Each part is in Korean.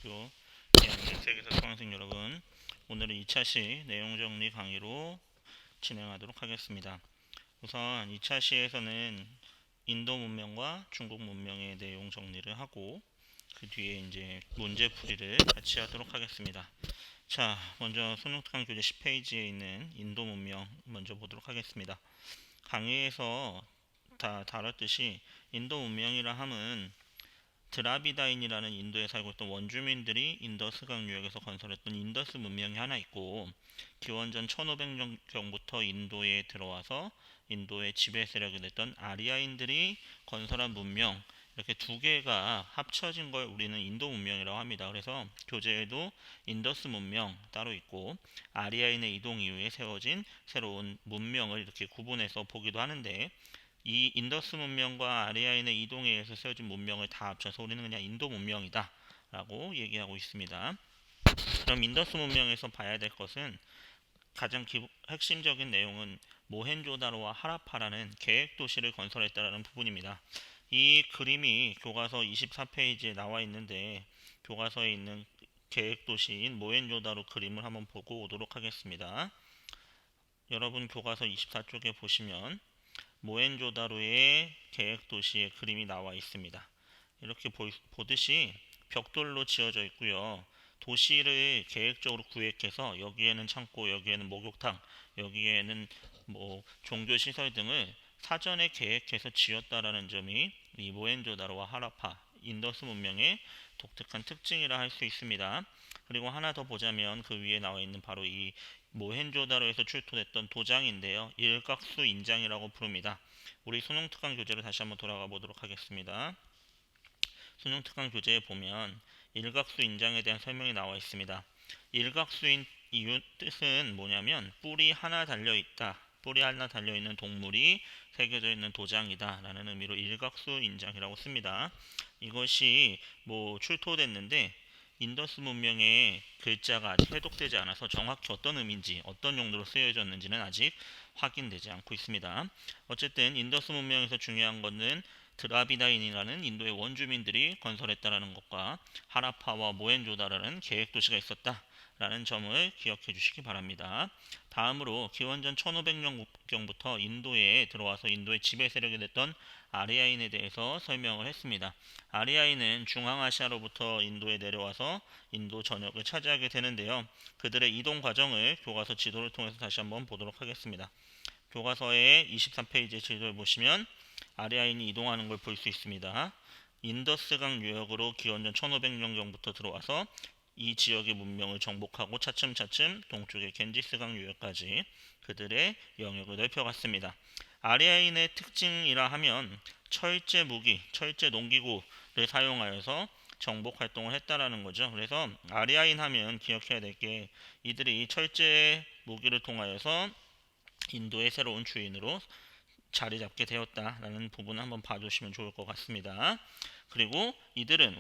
고등학교 2학년 세계사 수강생 여러분, 오늘은 2차시 내용 정리 강의로 진행하도록 하겠습니다. 우선 2차시에서는 인도 문명과 중국 문명의 내용 정리를 하고 그 뒤에 이제 문제 풀이를 같이 하도록 하겠습니다. 자, 먼저 수능특강 교재 10페이지에 있는 인도 문명 먼저 보도록 하겠습니다. 강의에서 다 다뤘듯이 인도 문명이라 함은 드라비다인이라는 인도에 살고 있던 원주민들이 인더스강 유역에서 건설했던 인더스 문명이 하나 있고, 기원전 1500년경부터 인도에 들어와서 인도의 지배 세력이 됐던 아리아인들이 건설한 문명, 이렇게 두 개가 합쳐진 걸 우리는 인도 문명이라고 합니다. 그래서 교재에도 인더스 문명 따로 있고 아리아인의 이동 이후에 세워진 새로운 문명을 이렇게 구분해서 보기도 하는데, 이 인더스 문명과 아리아인의 이동에 의해서 세워진 문명을 다 합쳐서 우리는 그냥 인도 문명이다 라고 얘기하고 있습니다. 그럼 인더스 문명에서 봐야 될 것은 가장 핵심적인 내용은 모헨조다로와 하라파라는 계획 도시를 건설했다라는 부분입니다. 이 그림이 교과서 24페이지에 나와 있는데, 교과서에 있는 계획 도시인 모헨조다로 그림을 한번 보고 오도록 하겠습니다. 여러분 교과서 24쪽에 보시면 모헨조다로의 계획 도시의 그림이 나와 있습니다. 이렇게 보듯이 벽돌로 지어져 있고요. 도시를 계획적으로 구획해서 여기에는 창고, 여기에는 목욕탕, 여기에는 종교 시설 등을 사전에 계획해서 지었다라는 점이 이 모헨조다로와 하라파, 인더스 문명의 독특한 특징이라 할 수 있습니다. 그리고 하나 더 보자면 그 위에 나와 있는 바로 이 모헨조다로에서 출토됐던 도장인데요. 일각수 인장이라고 부릅니다. 우리 수능특강 교재로 다시 한번 돌아가 보도록 하겠습니다. 수능특강 교재에 보면 일각수 인장에 대한 설명이 나와 있습니다. 일각수인 이유 뜻은 뭐냐면 뿌리 하나 달려있다. 뿌리 하나 달려있는 동물이 새겨져 있는 도장이다 라는 의미로 일각수 인장이라고 씁니다. 이것이 출토됐는데 인더스 문명의 글자가 아직 해독되지 않아서 정확히 어떤 의미인지 어떤 용도로 쓰여졌는지는 아직 확인되지 않고 있습니다. 어쨌든 인더스 문명에서 중요한 것은 드라비다인이라는 인도의 원주민들이 건설했다라는 것과 하라파와 모헨조다라는 계획 도시가 있었다라는 점을 기억해 주시기 바랍니다. 다음으로 기원전 1500년경부터 인도에 들어와서 인도의 지배 세력이 됐던 아리아인에 대해서 설명을 했습니다. 아리아인은 중앙아시아로부터 인도에 내려와서 인도 전역을 차지하게 되는데요. 그들의 이동 과정을 교과서 지도를 통해서 다시 한번 보도록 하겠습니다. 교과서의 23페이지 지도를 보시면 아리아인이 이동하는 걸 볼 수 있습니다. 인더스강 유역으로 기원전 1500년경부터 들어와서 이 지역의 문명을 정복하고 차츰차츰 동쪽의 겐지스강 유역까지 그들의 영역을 넓혀갔습니다. 아리아인의 특징이라 하면 철제 무기, 철제 농기구를 사용하여서 정복 활동을 했다라는 거죠. 그래서 아리아인 하면 기억해야 될 게 이들이 철제 무기를 통하여서 인도의 새로운 주인으로 자리 잡게 되었다라는 부분을 한번 봐주시면 좋을 것 같습니다. 그리고 이들은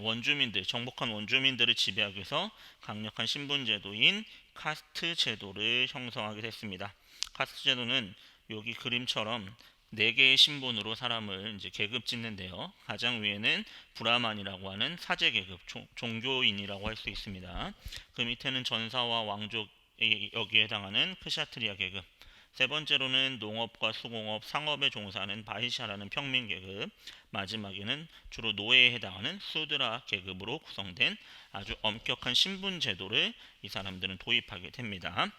정복한 원주민들을 지배하기 위해서 강력한 신분제도인 카스트 제도를 형성하게 됐습니다. 카스트 제도는 여기 그림처럼 4개의 신분으로 사람을 이제 계급 짓는데요. 가장 위에는 브라만이라고 하는 사제 계급, 종교인이라고 할 수 있습니다. 그 밑에는 전사와 왕족에 여기에 해당하는 크샤트리아 계급, 세 번째로는 농업과 수공업, 상업에 종사하는 바이샤라는 평민 계급, 마지막에는 주로 노예에 해당하는 수드라 계급으로 구성된 아주 엄격한 신분 제도를 이 사람들은 도입하게 됩니다.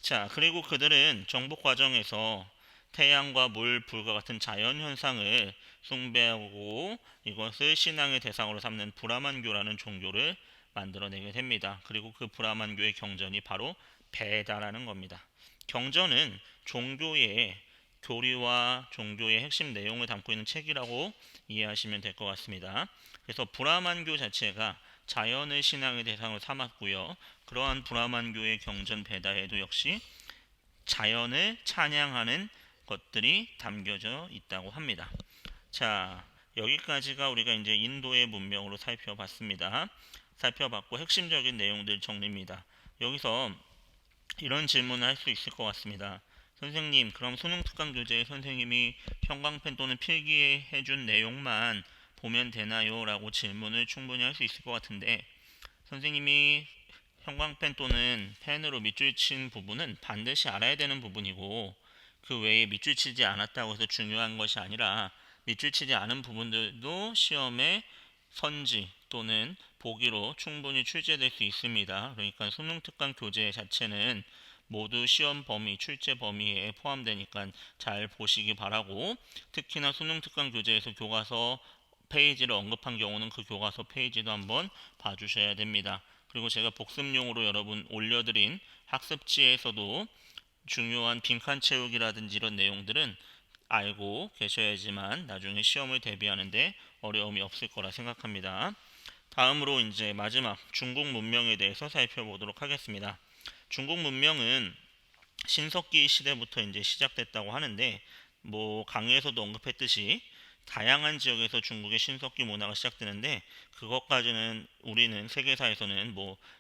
자, 그리고 그들은 정복 과정에서 태양과 물, 불과 같은 자연 현상을 숭배하고 이것을 신앙의 대상으로 삼는 브라만교라는 종교를 만들어내게 됩니다. 그리고 그 브라만교의 경전이 바로 베다라는 겁니다. 경전은 종교의 교리와 종교의 핵심 내용을 담고 있는 책이라고 이해하시면 될 것 같습니다. 그래서 브라만교 자체가 자연을 신앙의 대상으로 삼았고요. 그러한 브라만교의 경전 베다에도 역시 자연을 찬양하는 것들이 담겨져 있다고 합니다. 자, 여기까지가 우리가 이제 인도의 문명으로 살펴봤고 핵심적인 내용들 정리입니다. 여기서 이런 질문을 할 수 있을 것 같습니다. 선생님, 그럼 수능특강 교재에 선생님이 형광펜 또는 필기해 준 내용만 보면 되나요? 라고 질문을 충분히 할 수 있을 것 같은데, 선생님이 형광펜 또는 펜으로 밑줄 친 부분은 반드시 알아야 되는 부분이고, 그 외에 밑줄 치지 않았다고 해서 중요한 것이 아니라 밑줄 치지 않은 부분들도 시험에 선지 또는 보기로 충분히 출제될 수 있습니다. 그러니까 수능 특강 교재 자체는 모두 시험 범위, 출제 범위에 포함되니까 잘 보시기 바라고, 특히나 수능 특강 교재에서 교과서 페이지를 언급한 경우는 그 교과서 페이지도 한번 봐주셔야 됩니다. 그리고 제가 복습용으로 여러분 올려드린 학습지에서도 중요한 빈칸 채우기라든지 이런 내용들은 알고 계셔야지만 나중에 시험을 대비하는데 어려움이 없을 거라 생각합니다. 다음으로 이제 마지막 중국 문명에 대해서 살펴보도록 하겠습니다. 중국 문명은 신석기 시대부터 이제 시작됐다고 하는데, 강의에서도 언급했듯이 다양한 지역에서 중국의 신석기 문화가 시작되는데, 그것까지는 우리는 세계사에서는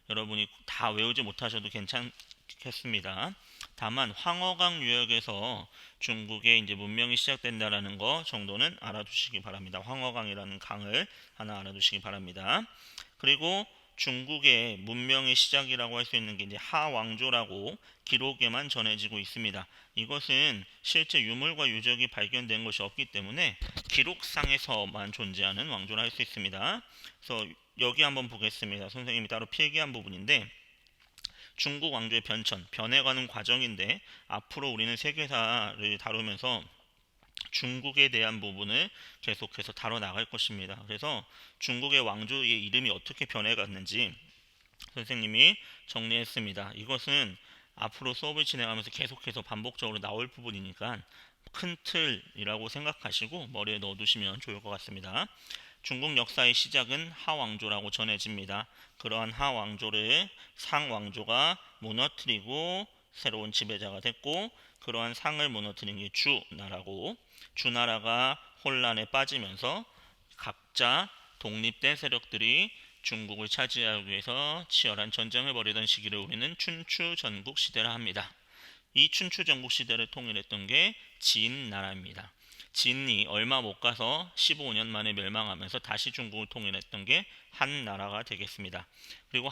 여러분이 다 외우지 못하셔도 괜찮겠습니다. 다만 황허강 유역에서 중국의 이제 문명이 시작된다라는 거 정도는 알아두시기 바랍니다. 황허강이라는 강을 하나 알아두시기 바랍니다. 그리고 중국의 문명의 시작이라고 할 수 있는 게 이제 하왕조라고 기록에만 전해지고 있습니다. 이것은 실제 유물과 유적이 발견된 것이 없기 때문에 기록상에서만 존재하는 왕조라 할 수 있습니다. 그래서 여기 한번 보겠습니다. 선생님이 따로 필기한 부분인데, 중국 왕조의 변해가는 과정인데, 앞으로 우리는 세계사를 다루면서 중국에 대한 부분을 계속해서 다뤄나갈 것입니다. 그래서 중국의 왕조의 이름이 어떻게 변해갔는지 선생님이 정리했습니다. 이것은 앞으로 수업을 진행하면서 계속해서 반복적으로 나올 부분이니까 큰 틀이라고 생각하시고 머리에 넣어두시면 좋을 것 같습니다. 중국 역사의 시작은 하왕조라고 전해집니다. 그러한 하왕조를 상왕조가 무너뜨리고 새로운 지배자가 됐고, 그러한 상을 무너뜨린 게 주나라고, 주나라가 혼란에 빠지면서 각자 독립된 세력들이 중국을 차지하기 위해서 치열한 전쟁을 벌이던 시기를 우리는 춘추 전국 시대라 합니다. 이 춘추 전국 시대를 통일했던 게 진나라입니다. 진이 얼마 못 가서 15년 만에 멸망하면서 다시 중국을 통일했던 게 한나라가 되겠습니다. 그리고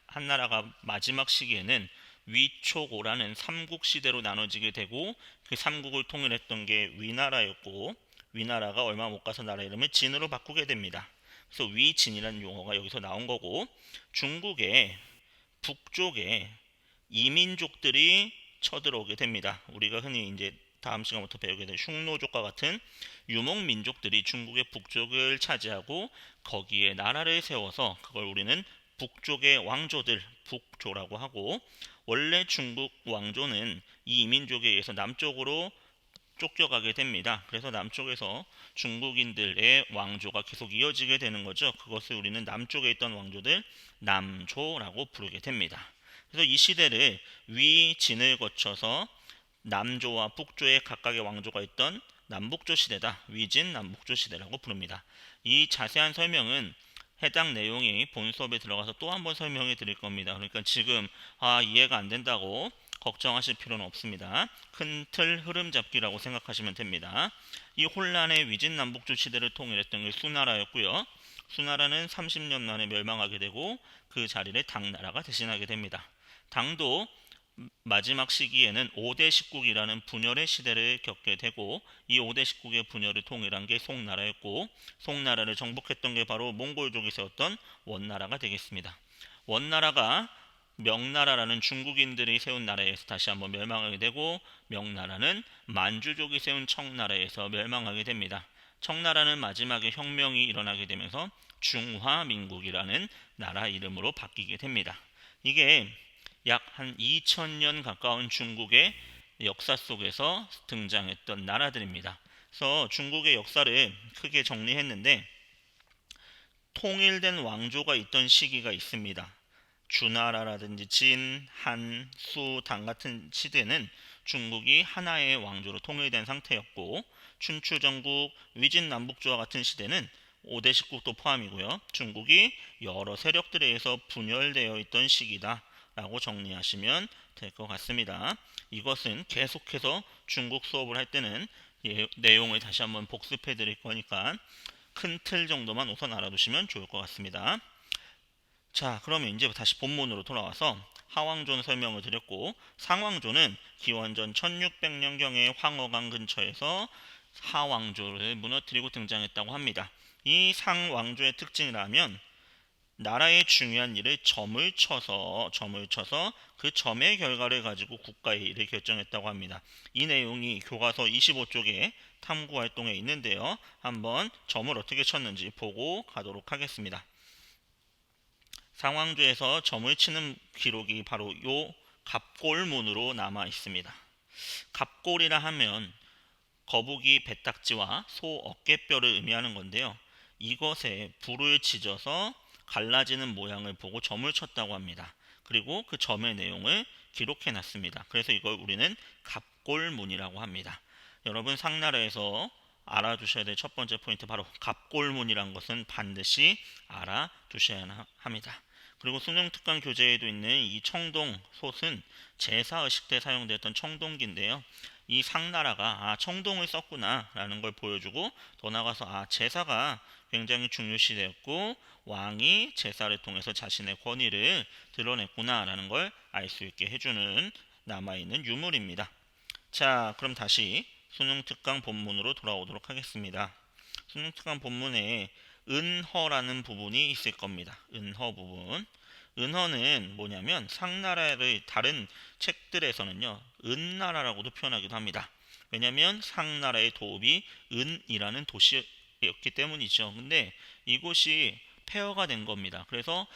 한나라가 마지막 시기에는 위초고라는 삼국시대로 나눠지게 되고, 그 삼국을 통일했던 게 위나라였고, 위나라가 얼마 못 가서 나라 이름을 진으로 바꾸게 됩니다. 그래서 위진이라는 용어가 여기서 나온 거고, 중국의 북쪽에 이민족들이 쳐들어오게 됩니다. 우리가 흔히 이제 다음 시간부터 배우게 될 흉노족과 같은 유목민족들이 중국의 북쪽을 차지하고 거기에 나라를 세워서 그걸 우리는 북쪽의 왕조들, 북조라고 하고, 원래 중국 왕조는 이 이민족에 의해서 남쪽으로 쫓겨가게 됩니다. 그래서 남쪽에서 중국인들의 왕조가 계속 이어지게 되는 거죠. 그것을 우리는 남쪽에 있던 왕조들 남조라고 부르게 됩니다. 그래서 이 시대를 위진을 거쳐서 남조와 북조에 각각의 왕조가 있던 남북조 시대다. 위진 남북조 시대라고 부릅니다. 이 자세한 설명은 해당 내용이 본 수업에 들어가서 또 한 번 설명해 드릴 겁니다. 그러니까 지금 이해가 안 된다고 걱정하실 필요는 없습니다. 큰 틀 흐름 잡기라고 생각하시면 됩니다. 이 혼란의 위진 남북조 시대를 통일했던 게 수나라였고요. 수나라는 30년 만에 멸망하게 되고 그 자리를 당나라가 대신하게 됩니다. 당도 마지막 시기에는 5대 십국이라는 분열의 시대를 겪게 되고, 이 5대 십국의 분열을 통일한 게 송나라였고, 송나라를 정복했던 게 바로 몽골족이 세웠던 원나라가 되겠습니다. 원나라가 명나라라는 중국인들이 세운 나라에서 다시 한번 멸망하게 되고, 명나라는 만주족이 세운 청나라에서 멸망하게 됩니다. 청나라는 마지막에 혁명이 일어나게 되면서 중화민국이라는 나라 이름으로 바뀌게 됩니다. 이게 약 한 2000년 가까운 중국의 역사 속에서 등장했던 나라들입니다. 그래서 중국의 역사를 크게 정리했는데, 통일된 왕조가 있던 시기가 있습니다. 주나라라든지 진, 한, 수, 당 같은 시대는 중국이 하나의 왕조로 통일된 상태였고, 춘추전국, 위진남북조와 같은 시대는 5대 십국도 포함이고요. 중국이 여러 세력들에 의해서 분열되어 있던 시기다 라고 정리하시면 될 것 같습니다. 이것은 계속해서 중국 수업을 할 때는 내용을 다시 한번 복습해 드릴 거니까 큰 틀 정도만 우선 알아두시면 좋을 것 같습니다. 자, 그러면 이제 다시 본문으로 돌아와서 하왕조는 설명을 드렸고, 상왕조는 기원전 1600년경에 황허강 근처에서 하왕조를 무너뜨리고 등장했다고 합니다. 이 상왕조의 특징이라면 나라의 중요한 일을 점을 쳐서 그 점의 결과를 가지고 국가의 일을 결정했다고 합니다. 이 내용이 교과서 25쪽에 탐구 활동에 있는데요. 한번 점을 어떻게 쳤는지 보고 가도록 하겠습니다. 상황조에서 점을 치는 기록이 바로 요 갑골문으로 남아 있습니다. 갑골이라 하면 거북이 배딱지와 소 어깨뼈를 의미하는 건데요. 이것에 불을 지져서 갈라지는 모양을 보고 점을 쳤다고 합니다. 그리고 그 점의 내용을 기록해 놨습니다. 그래서 이걸 우리는 갑골문이라고 합니다. 여러분 상나라에서 알아두셔야 될 첫 번째 포인트 바로 갑골문이란 것은 반드시 알아두셔야 합니다. 그리고 수능특강 교재에도 있는 이 청동 솥은 제사의식 때 사용됐던 청동기인데요. 이 상나라가 청동을 썼구나 라는 걸 보여주고 더 나아가서 제사가 굉장히 중요시되었고 왕이 제사를 통해서 자신의 권위를 드러냈구나 라는 걸 알 수 있게 해주는 남아있는 유물입니다. 자, 그럼 다시 수능특강 본문으로 돌아오도록 하겠습니다. 수능특강 본문에 은허라는 부분이 있을 겁니다. 은허 부분. 은허는 뭐냐면 상나라를 다른 책들에서는요 은나라라고도 표현하기도 합니다. 왜냐하면 상나라의 도읍이 은이라는 도시였기 때문이죠. 근데 이곳이 폐허가 된 겁니다. 그래서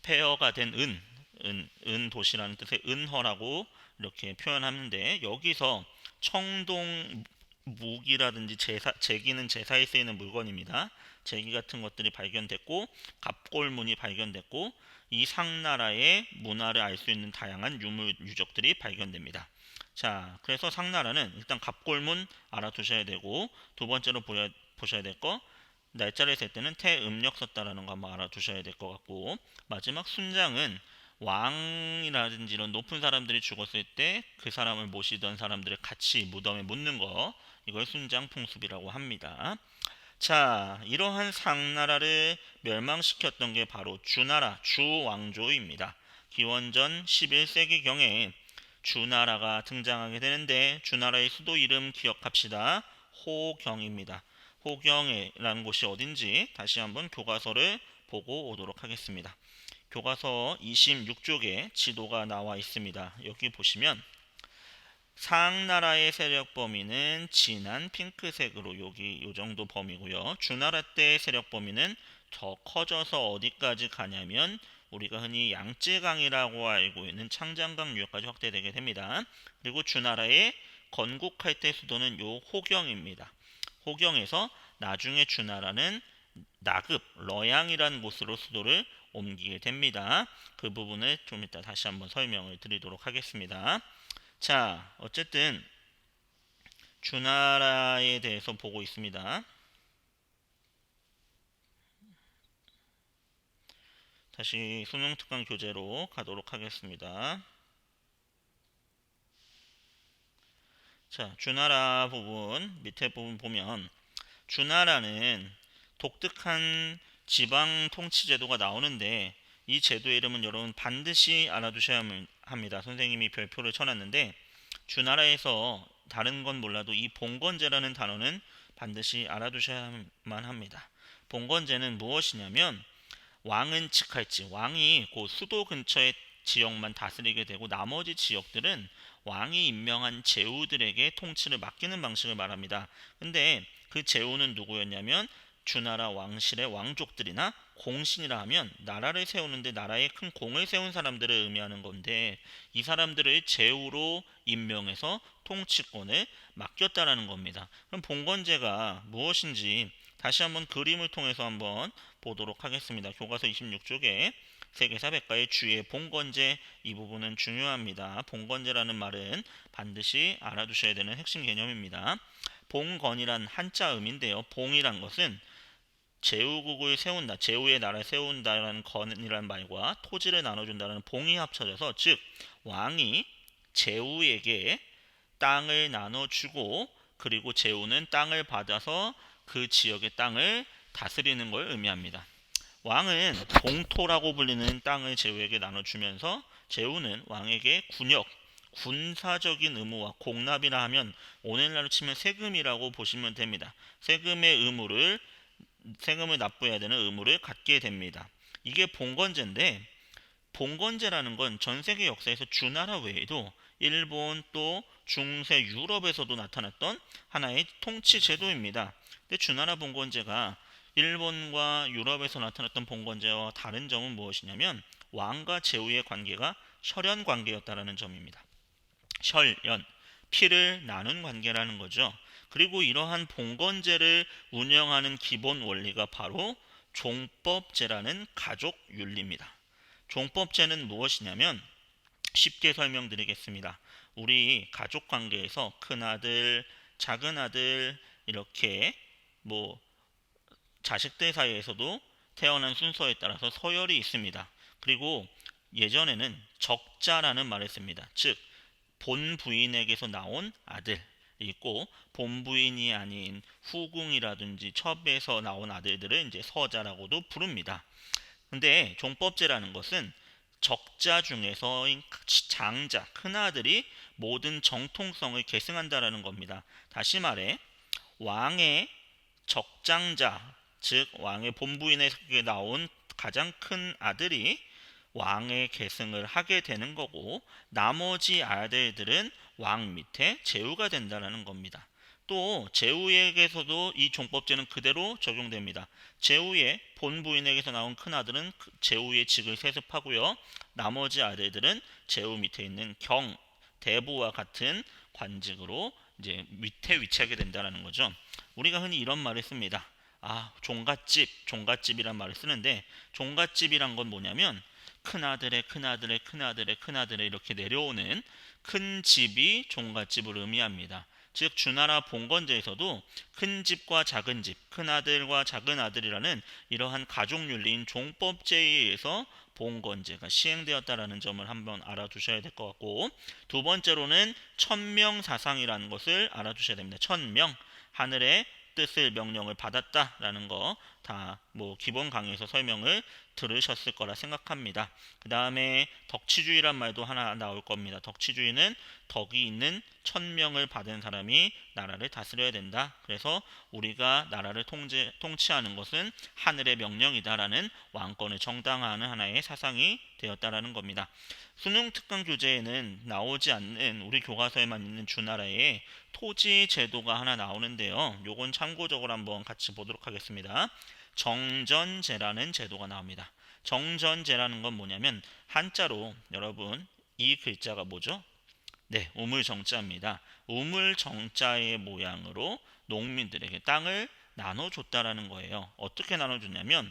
폐허가 된 은 도시라는 뜻의 은허라고 이렇게 표현하는데 여기서 청동 무기라든지 제기는 제사에 쓰이는 물건입니다. 제기 같은 것들이 발견됐고 갑골문이 발견됐고 이 상나라의 문화를 알 수 있는 다양한 유물 유적들이 발견됩니다. 자, 그래서 상나라는 일단 갑골문 알아두셔야 되고 두 번째로 보셔야 될 거 날짜를 셀 때는 태음력 썼다라는 거 한번 알아두셔야 될 것 같고 마지막 순장은 왕이라든지 이런 높은 사람들이 죽었을 때 그 사람을 모시던 사람들을 같이 무덤에 묻는 거 이걸 순장풍습이라고 합니다. 자, 이러한 상나라를 멸망시켰던 게 바로 주나라 주왕조입니다. 기원전 11세기경에 주나라가 등장하게 되는데 주나라의 수도 이름 기억합시다. 호경입니다. 호경이라는 곳이 어딘지 다시 한번 교과서를 보고 오도록 하겠습니다. 교과서 26쪽에 지도가 나와 있습니다. 여기 보시면 상나라의 세력 범위는 진한 핑크색으로 여기 요 정도 범위고요. 주나라 때의 세력 범위는 더 커져서 어디까지 가냐면 우리가 흔히 양쯔강이라고 알고 있는 창장강 유역까지 확대되게 됩니다. 그리고 주나라의 건국할 때 수도는 요 호경입니다. 호경에서 나중에 주나라는 나급, 러양이라는 곳으로 수도를 옮기게 됩니다. 그 부분을 좀 이따 다시 한번 설명을 드리도록 하겠습니다. 자, 어쨌든 주나라에 대해서 보고 있습니다. 다시 수능특강 교재로 가도록 하겠습니다. 자, 주나라 부분 밑에 부분 보면 주나라는 독특한 지방 통치 제도가 나오는데 이 제도의 이름은 여러분 반드시 알아두셔야 합니다. 선생님이 별표를 쳐놨는데 주나라에서 다른 건 몰라도 이 봉건제라는 단어는 반드시 알아두셔야만 합니다. 봉건제는 무엇이냐면 왕은 직할지 왕이 그 수도 근처의 지역만 다스리게 되고 나머지 지역들은 왕이 임명한 제후들에게 통치를 맡기는 방식을 말합니다. 근데 그 제후는 누구였냐면 주나라 왕실의 왕족들이나 공신이라 하면 나라를 세우는데 나라에 큰 공을 세운 사람들을 의미하는 건데 이 사람들을 제후로 임명해서 통치권을 맡겼다라는 겁니다. 그럼 봉건제가 무엇인지 다시 한번 그림을 통해서 한번 보도록 하겠습니다. 교과서 26쪽에 세계사 백과의 주의 봉건제 이 부분은 중요합니다. 봉건제라는 말은 반드시 알아두셔야 되는 핵심 개념입니다. 봉건이란 한자음인데요. 봉이란 것은 제후국을 세운다, 제후의 나라를 세운다라는 건이라는 말과 토지를 나눠준다는 봉이 합쳐져서 즉 왕이 제후에게 땅을 나눠주고 그리고 제후는 땅을 받아서 그 지역의 땅을 다스리는 걸 의미합니다. 왕은 봉토라고 불리는 땅을 제후에게 나눠주면서 제후는 왕에게 군역, 군사적인 의무와 공납이라 하면 오늘날로 치면 세금이라고 보시면 됩니다. 세금을 납부해야 되는 의무를 갖게 됩니다. 이게 봉건제인데, 봉건제라는 건 전 세계 역사에서 주나라 외에도 일본 또 중세 유럽에서도 나타났던 하나의 통치 제도입니다. 근데 주나라 봉건제가 일본과 유럽에서 나타났던 봉건제와 다른 점은 무엇이냐면 왕과 제후의 관계가 혈연 관계였다라는 점입니다. 혈연, 피를 나눈 관계라는 거죠. 그리고 이러한 봉건제를 운영하는 기본 원리가 바로 종법제라는 가족 윤리입니다. 종법제는 무엇이냐면 쉽게 설명드리겠습니다. 우리 가족 관계에서 큰아들, 작은아들 이렇게 뭐 자식들 사이에서도 태어난 순서에 따라서 서열이 있습니다. 그리고 예전에는 적자라는 말을 씁니다. 즉 본 부인에게서 나온 아들 있고 본 부인이 아닌 후궁이라든지 첩에서 나온 아들들을 이제 서자라고도 부릅니다. 근데 종법제라는 것은 적자 중에서 장자, 큰아들이 모든 정통성을 계승한다라는 겁니다. 다시 말해 왕의 적장자, 즉 왕의 본부인에게 나온 가장 큰 아들이 왕의 계승을 하게 되는 거고 나머지 아들들은 왕 밑에 제후가 된다는 겁니다. 또 제후에게서도 이 종법제는 그대로 적용됩니다. 제후의 본부인에게서 나온 큰아들은 제후의 직을 세습하고요. 나머지 아들들은 제후 밑에 있는 경, 대부와 같은 관직으로 이제 밑에 위치하게 된다는 거죠. 우리가 흔히 이런 말을 씁니다. 종갓집이란 말을 쓰는데 종갓집이란 건 뭐냐면 큰아들의 큰아들의 큰아들의 큰아들의 이렇게 내려오는 큰 집이 종갓집을 의미합니다. 즉 주나라 봉건제에서도 큰 집과 작은 집, 큰아들과 작은아들이라는 이러한 가족윤리인 종법제에 의해서 봉건제가 시행되었다라는 점을 한번 알아두셔야 될 것 같고, 두 번째로는 천명사상이라는 것을 알아두셔야 됩니다. 천명, 하늘의 뜻을 명령을 받았다라는 거 다 뭐 기본 강의에서 설명을 들으셨을 거라 생각합니다. 그 다음에 덕치주의란 말도 하나 나올 겁니다. 덕치주의는 덕이 있는 천명을 받은 사람이 나라를 다스려야 된다. 그래서 우리가 나라를 통치하는 것은 하늘의 명령이다라는 왕권을 정당화하는 하나의 사상이 되었다라는 겁니다. 수능 특강 교재에는 나오지 않는 우리 교과서에만 있는 주나라의 토지 제도가 하나 나오는데요. 요건 참고적으로 한번 같이 보도록 하겠습니다. 정전제라는 제도가 나옵니다. 정전제라는 건 뭐냐면 한자로 여러분 이 글자가 뭐죠? 네, 우물정자입니다. 우물정자의 모양으로 농민들에게 땅을 나눠줬다라는 거예요. 어떻게 나눠줬냐면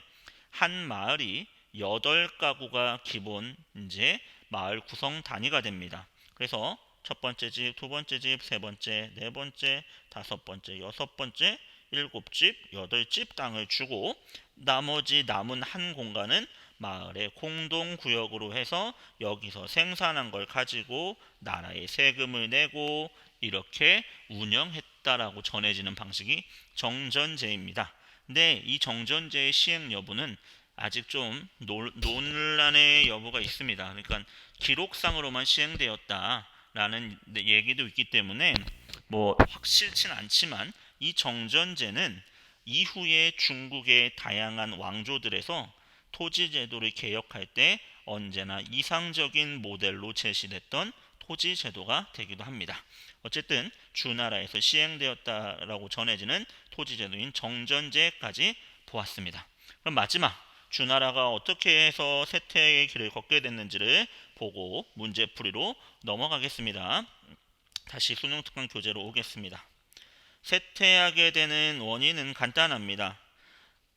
한 마을이 8가구가 기본 이제 마을 구성 단위가 됩니다. 그래서 첫 번째 집, 두 번째 집, 세 번째, 네 번째, 다섯 번째, 여섯 번째, 7집, 8집 땅을 주고 나머지 남은 한 공간은 마을의 공동구역으로 해서 여기서 생산한 걸 가지고 나라에 세금을 내고 이렇게 운영했다라고 전해지는 방식이 정전제입니다. 근데 이 정전제의 시행 여부는 아직 좀 논란의 여부가 있습니다. 그러니까 기록상으로만 시행되었다라는 얘기도 있기 때문에 뭐 확실치는 않지만 이 정전제는 이후에 중국의 다양한 왕조들에서 토지 제도를 개혁할 때 언제나 이상적인 모델로 제시됐던 토지 제도가 되기도 합니다. 어쨌든 주나라에서 시행되었다라고 전해지는 토지 제도인 정전제까지 보았습니다. 그럼 마지막 주나라가 어떻게 해서 쇠퇴의 길을 걷게 됐는지를 보고 문제풀이로 넘어가겠습니다. 다시 수능 특강 교재로 오겠습니다. 쇠퇴하게 되는 원인은 간단합니다.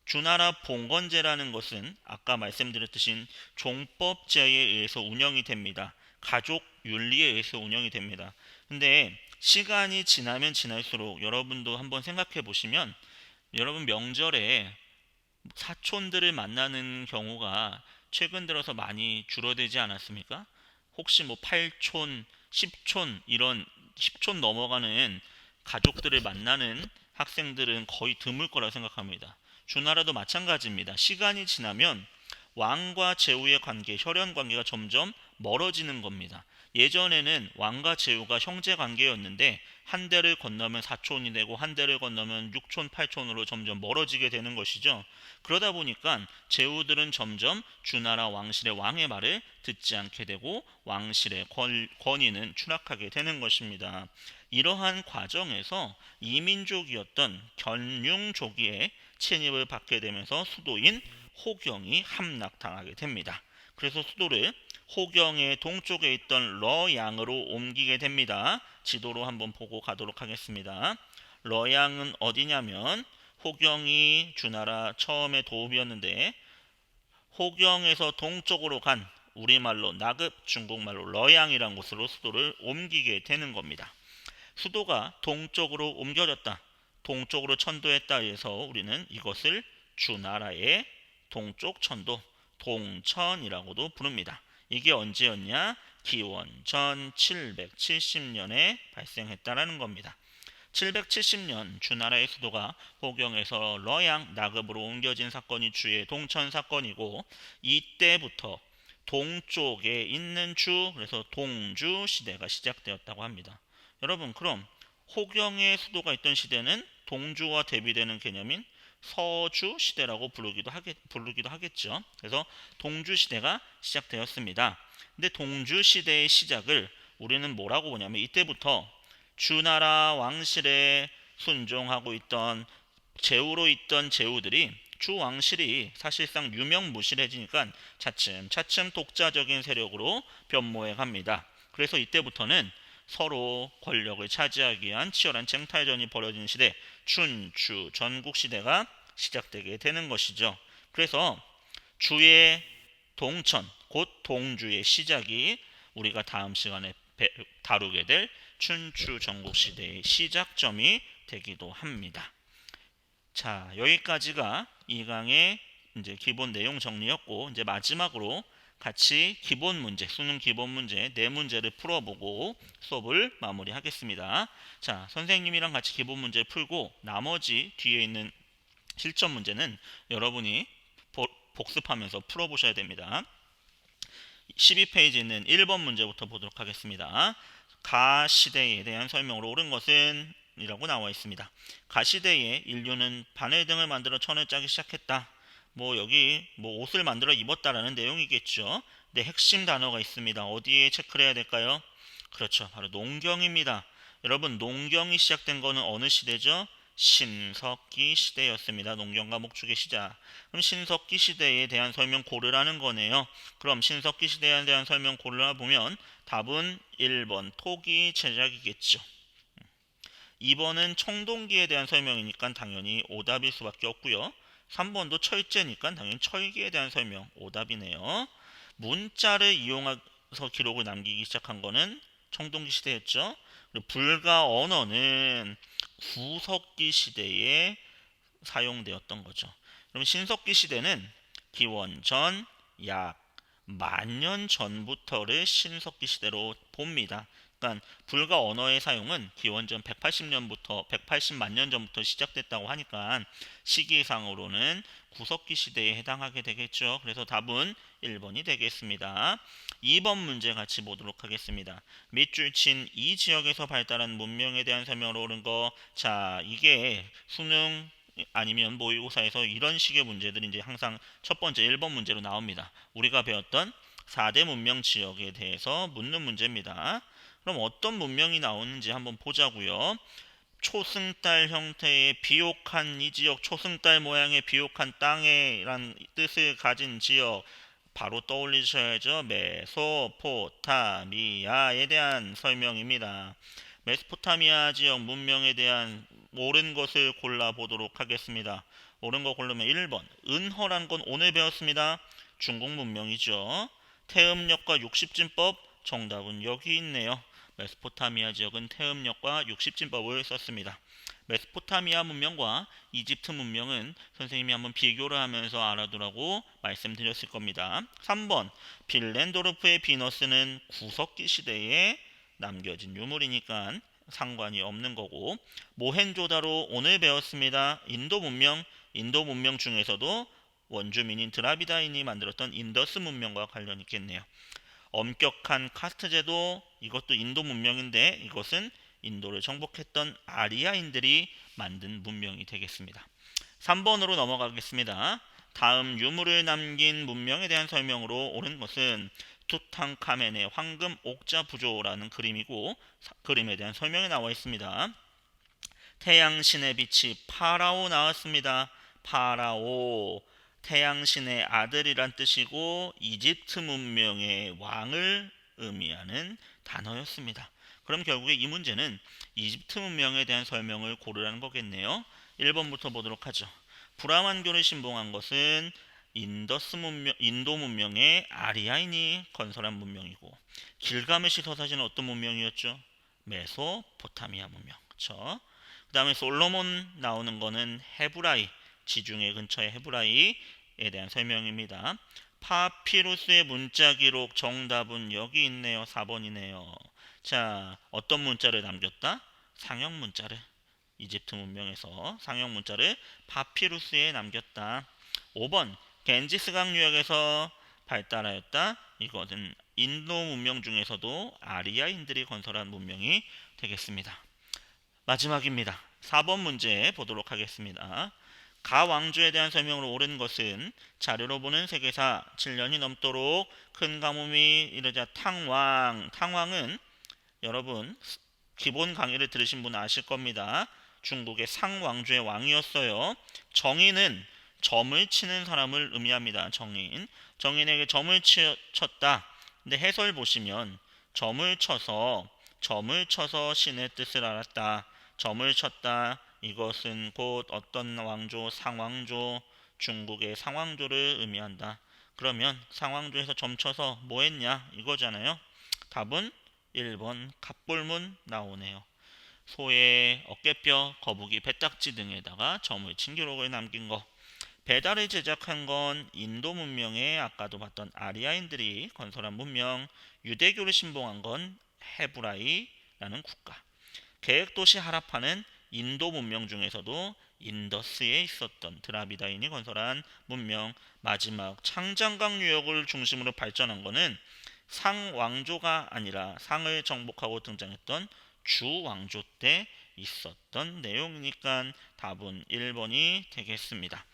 주나라 봉건제라는 것은 아까 말씀드렸듯이 종법제에 의해서 운영이 됩니다. 가족 윤리에 의해서 운영이 됩니다. 근데 시간이 지나면 지날수록 여러분도 한번 생각해 보시면 여러분 명절에 사촌들을 만나는 경우가 최근 들어서 많이 줄어들지 않았습니까? 혹시 뭐 8촌, 10촌 이런 10촌 넘어가는 가족들을 만나는 학생들은 거의 드물 거라 생각합니다. 주나라도 마찬가지입니다. 시간이 지나면 왕과 제후의 관계, 혈연 관계가 점점 멀어지는 겁니다. 예전에는 왕과 제후가 형제 관계였는데 한 대를 건너면 사촌이 되고 한 대를 건너면 육촌, 팔촌으로 점점 멀어지게 되는 것이죠. 그러다 보니까 제후들은 점점 주나라 왕실의 왕의 말을 듣지 않게 되고 왕실의 권위는 추락하게 되는 것입니다. 이러한 과정에서 이민족이었던 견융족의 침입을 받게 되면서 수도인 호경이 함락당하게 됩니다. 그래서 수도를 호경의 동쪽에 있던 러양으로 옮기게 됩니다. 지도로 한번 보고 가도록 하겠습니다. 러양은 어디냐면 호경이 주나라 처음에 도읍이었는데 호경에서 동쪽으로 간 우리말로 나급, 중국말로 러양이라는 곳으로 수도를 옮기게 되는 겁니다. 수도가 동쪽으로 옮겨졌다, 동쪽으로 천도했다 해서 우리는 이것을 주나라의 동쪽 천도, 동천이라고도 부릅니다. 이게 언제였냐? 기원전 770년에 발생했다라는 겁니다. 770년 주나라의 수도가 호경에서 러양, 나급으로 옮겨진 사건이 주의 동천 사건이고, 이때부터 동쪽에 있는 주, 그래서 동주 시대가 시작되었다고 합니다. 여러분, 그럼 호경의 수도가 있던 시대는 동주와 대비되는 개념인 서주 시대라고 부르기도 하겠죠. 그래서 동주 시대가 시작되었습니다. 근데 동주 시대의 시작을 우리는 뭐라고 보냐면, 이때부터 주나라 왕실에 순종하고 있던 제후로 있던 제후들이 주 왕실이 사실상 유명무실해지니까 차츰 독자적인 세력으로 변모해 갑니다. 그래서 이때부터는 서로 권력을 차지하기 위한 치열한 쟁탈전이 벌어지는 시대, 춘추 전국시대가 시작되게 되는 것이죠. 그래서 주의 동천, 곧 동주의 시작이 우리가 다음 시간에 다루게 될 춘추 전국시대의 시작점이 되기도 합니다. 자, 여기까지가 이 강의 이제 기본 내용 정리였고, 이제 마지막으로 같이 기본 문제, 수능 기본 문제 4문제를 풀어보고 수업을 마무리하겠습니다. 자, 선생님이랑 같이 기본 문제 풀고 나머지 뒤에 있는 실전 문제는 여러분이 복습하면서 풀어보셔야 됩니다. 12페이지에 있는 1번 문제부터 보도록 하겠습니다. 가시대에 대한 설명으로 옳은 것은 이라고 나와 있습니다. 가시대에 인류는 바늘 등을 만들어 천을 짜기 시작했다. 여기 옷을 만들어 입었다라는 내용이겠죠. 근데 핵심 단어가 있습니다. 어디에 체크를 해야 될까요? 그렇죠, 바로 농경입니다. 여러분, 농경이 시작된 거는 어느 시대죠? 신석기 시대였습니다. 농경과 목축의 시작. 그럼 신석기 시대에 대한 설명 고르라는 거네요. 그럼 신석기 시대에 대한 설명 고르라 보면 답은 1번 토기 제작이겠죠. 2번은 청동기에 대한 설명이니까 당연히 오답일 수밖에 없고요. 3번도 철제니까 당연히 철기에 대한 설명, 오답이네요. 문자를 이용해서 기록을 남기기 시작한 거는 청동기 시대였죠. 그리고 불가 언어는 구석기 시대에 사용되었던 거죠. 그럼 신석기 시대는 기원전 약 10,000년 전부터를 신석기 시대로 봅니다. 그러니까 불가 언어의 사용은 기원전 180만 년 전부터 시작됐다고 하니까 시기상으로는 구석기 시대에 해당하게 되겠죠. 그래서 답은 1번이 되겠습니다. 2번 문제 같이 보도록 하겠습니다. 밑줄 친 이 지역에서 발달한 문명에 대한 설명으로 옳은 거. 자, 이게 수능 아니면 모의고사에서 이런 식의 문제들이 이제 항상 첫 번째 1번 문제로 나옵니다. 우리가 배웠던 4대 문명 지역에 대해서 묻는 문제입니다. 그럼 어떤 문명이 나오는지 한번 보자고요. 초승달 형태의 비옥한 이 지역, 초승달 모양의 비옥한 땅에란 뜻을 가진 지역 바로 떠올리셔야죠. 메소포타미아에 대한 설명입니다. 메소포타미아 지역 문명에 대한 옳은 것을 골라보도록 하겠습니다. 옳은 거 고르면 1번 은허란 건 오늘 배웠습니다. 중국 문명이죠. 태음력과 60진법, 정답은 여기 있네요. 메소포타미아 지역은 태음력과 60진법을 썼습니다. 메소포타미아 문명과 이집트 문명은 선생님이 한번 비교를 하면서 알아두라고 말씀드렸을 겁니다. 3번 빌렌도르프의 비너스는 구석기 시대에 남겨진 유물이니까 상관이 없는 거고, 모헨조다로 오늘 배웠습니다. 인도 문명 인도 문명 중에서도 원주민인 드라비다인이 만들었던 인더스 문명과 관련이 있겠네요. 엄격한 카스트 제도, 이것도 인도 문명인데 이것은 인도를 정복했던 아리아인들이 만든 문명이 되겠습니다. 3번으로 넘어가겠습니다. 다음 유물을 남긴 문명에 대한 설명으로 옳은 것은 투탕카멘의 황금 옥자 부조라는 그림이고, 그림에 대한 설명이 나와 있습니다. 태양신의 빛이 파라오 나왔습니다. 파라오, 태양신의 아들이란 뜻이고 이집트 문명의 왕을 의미하는 단어였습니다. 그럼 결국에 이 문제는 이집트 문명에 대한 설명을 고르라는 거겠네요. 1번부터 보도록 하죠. 브라만교를 신봉한 것은 인도 문명의 아리아인이 건설한 문명이고, 길가메시 서사시는 어떤 문명이었죠? 메소포타미아 문명. 그렇죠? 그 다음에 솔로몬 나오는 거는 헤브라이, 지중해 근처의 헤브라이에 대한 설명입니다. 파피루스의 문자 기록 정답은 여기 있네요. 4번이네요. 자, 어떤 문자를 남겼다? 상형 문자를, 이집트 문명에서 상형 문자를 파피루스에 남겼다. 5번, 겐지스강 유역에서 발달하였다. 이것은 인도 문명 중에서도 아리아인들이 건설한 문명이 되겠습니다. 마지막입니다. 4번 문제 보도록 하겠습니다. 가 왕조에 대한 설명으로 옳은 것은 자료로 보는 세계사 7년이 넘도록 큰 가뭄이 이르자 탕왕은 여러분 기본 강의를 들으신 분은 아실 겁니다. 중국의 상왕조의 왕이었어요. 정인은 점을 치는 사람을 의미합니다. 정인에게 점을 쳤다. 근데 해설 보시면 점을 쳐서 신의 뜻을 알았다. 점을 쳤다. 이것은 곧 어떤 왕조, 상왕조, 중국의 상왕조를 의미한다. 그러면 상왕조에서 점 쳐서 뭐 했냐? 이거잖아요. 답은 1번 갑골문 나오네요. 소의 어깨뼈, 거북이 배딱지 등에다가 점을 친 기록을 남긴 거. 배달을 제작한 건 인도 문명에 아까도 봤던 아리아인들이 건설한 문명, 유대교를 신봉한 건 헤브라이라는 국가. 계획도시 하라파는 인도 문명 중에서도 인더스에 있었던 드라비다인이 건설한 문명. 마지막 창장강 유역을 중심으로 발전한 것은 상왕조가 아니라 상을 정복하고 등장했던 주왕조 때 있었던 내용이니까 답은 1번이 되겠습니다.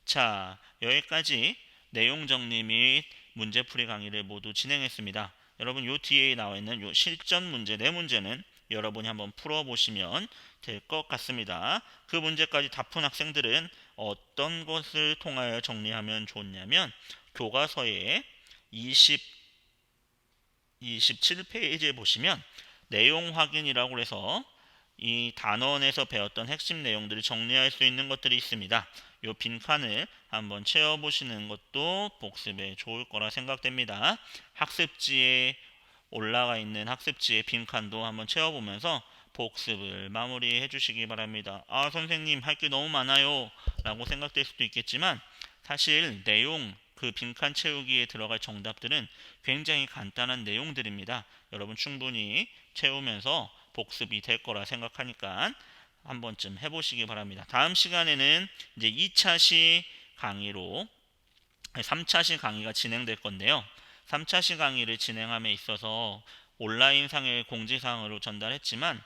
자, 여기까지 내용 정리 및 문제풀이 강의를 모두 진행했습니다. 여러분 요 뒤에 나와 있는 요 실전 문제 4문제는 여러분이 한번 풀어보시면 될 것 같습니다. 그 문제까지 다 푼 학생들은 어떤 것을 통하여 정리하면 좋냐면 교과서에 27페이지에 보시면 내용 확인이라고 해서 이 단원에서 배웠던 핵심 내용들을 정리할 수 있는 것들이 있습니다. 이 빈칸을 한번 채워보시는 것도 복습에 좋을 거라 생각됩니다. 학습지에 올라가 있는 학습지의 빈칸도 한번 채워보면서 복습을 마무리해 주시기 바랍니다. 아, 선생님 할 게 너무 많아요 라고 생각될 수도 있겠지만 사실 내용 그 빈칸 채우기에 들어갈 정답들은 굉장히 간단한 내용들입니다. 여러분 충분히 채우면서 복습이 될 거라 생각하니까 한 번쯤 해보시기 바랍니다. 다음 시간에는 이제 2차시 강의로 3차시 강의가 진행될 건데요. 3차시 강의를 진행함에 있어서 온라인상의 공지사항으로 전달했지만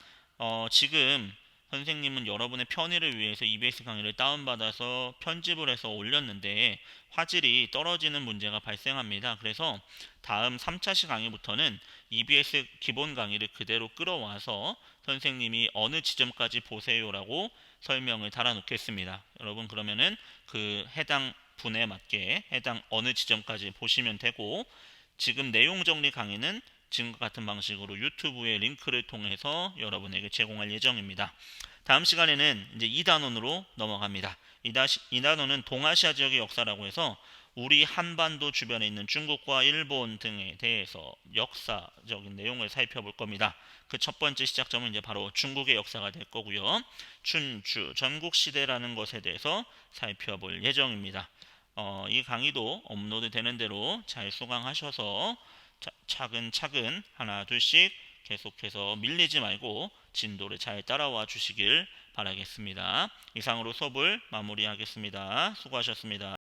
지금 선생님은 여러분의 편의를 위해서 EBS 강의를 다운받아서 편집을 해서 올렸는데 화질이 떨어지는 문제가 발생합니다. 그래서 다음 3차시 강의부터는 EBS 기본 강의를 그대로 끌어와서 선생님이 어느 지점까지 보세요라고 설명을 달아놓겠습니다. 여러분 그러면은 그 해당 분에 맞게 해당 어느 지점까지 보시면 되고, 지금 내용 정리 강의는 지금과 같은 방식으로 유튜브의 링크를 통해서 여러분에게 제공할 예정입니다. 다음 시간에는 이제 2단원으로 넘어갑니다. 2단원은 동아시아 지역의 역사라고 해서 우리 한반도 주변에 있는 중국과 일본 등에 대해서 역사적인 내용을 살펴볼 겁니다. 그 첫 번째 시작점은 이제 바로 중국의 역사가 될 거고요. 춘추 전국시대라는 것에 대해서 살펴볼 예정입니다. 이 강의도 업로드 되는 대로 잘 수강하셔서 차근차근 하나 둘씩 계속해서 밀리지 말고 진도를 잘 따라와 주시길 바라겠습니다. 이상으로 수업을 마무리하겠습니다. 수고하셨습니다.